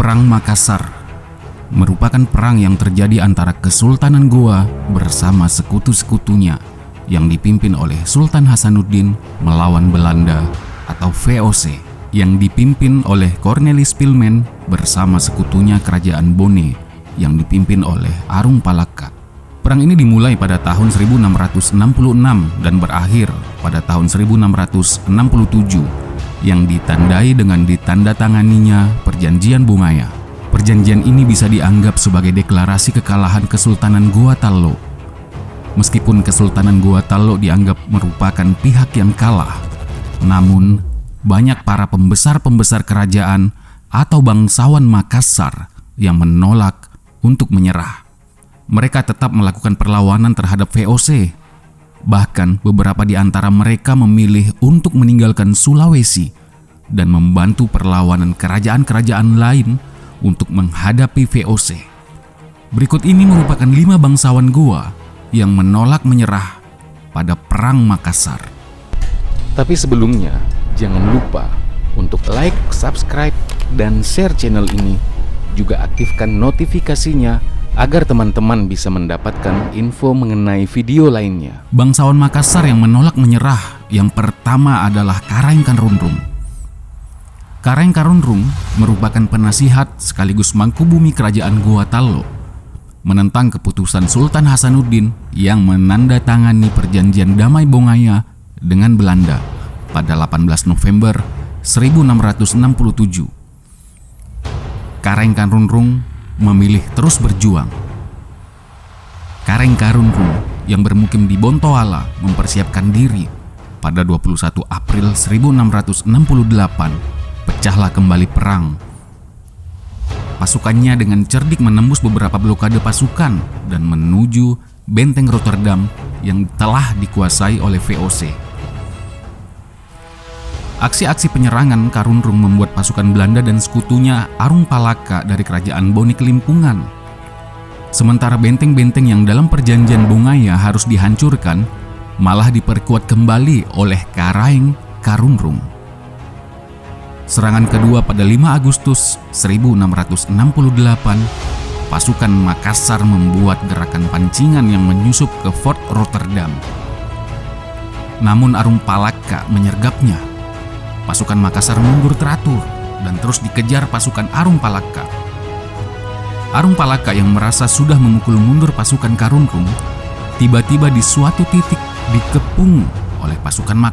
Perang Makassar merupakan perang yang terjadi antara Kesultanan Goa bersama sekutu-sekutunya yang dipimpin oleh Sultan Hasanuddin melawan Belanda atau VOC yang dipimpin oleh Cornelis Pilmen bersama sekutunya Kerajaan Bone yang dipimpin oleh Arung Palaka. Perang ini dimulai pada tahun 1666 dan berakhir pada tahun 1667 yang ditandai dengan ditandatanganinya Perjanjian Bungaya. Perjanjian ini bisa dianggap sebagai deklarasi kekalahan Kesultanan Goa Tallo. Meskipun Kesultanan Goa Tallo dianggap merupakan pihak yang kalah, namun banyak para pembesar-pembesar kerajaan atau bangsawan Makassar yang menolak untuk menyerah. Mereka tetap melakukan perlawanan terhadap VOC. Bahkan beberapa di antara mereka memilih untuk meninggalkan Sulawesi dan membantu perlawanan kerajaan-kerajaan lain untuk menghadapi VOC. Berikut ini merupakan 5 bangsawan Goa yang menolak menyerah pada Perang Makassar. Tapi sebelumnya, jangan lupa untuk like, subscribe, dan share channel ini. Juga aktifkan notifikasinya agar teman-teman bisa mendapatkan info mengenai video lainnya. Bangsawan Makassar yang menolak menyerah yang pertama adalah Karaeng Karunrung. Karaeng Karunrung merupakan penasihat sekaligus mangkubumi Kerajaan Goa Tallo, menentang keputusan Sultan Hasanuddin yang menandatangani Perjanjian Damai Bongaya dengan Belanda pada 18 November 1667. Karaeng Karunrung memilih terus berjuang. Karaeng Karunrung yang bermukim di Bontoala mempersiapkan diri. Pada 21 April 1668, pecahlah kembali perang. Pasukannya dengan cerdik menembus beberapa blokade pasukan dan menuju benteng Rotterdam yang telah dikuasai oleh VOC. Aksi-aksi penyerangan Karunrung membuat pasukan Belanda dan sekutunya Arung Palaka dari Kerajaan Bone kelimpungan. Sementara benteng-benteng yang dalam Perjanjian Bongaya harus dihancurkan, malah diperkuat kembali oleh Karaeng Karunrung. Serangan kedua pada 5 Agustus 1668, pasukan Makassar membuat gerakan pancingan yang menyusup ke Fort Rotterdam. Namun Arung Palaka menyergapnya. Pasukan Makassar mundur teratur dan terus dikejar pasukan Arung Palaka. Arung Palaka yang merasa sudah memukul mundur pasukan Karunrung, tiba-tiba di suatu titik dikepung oleh pasukan Makassar.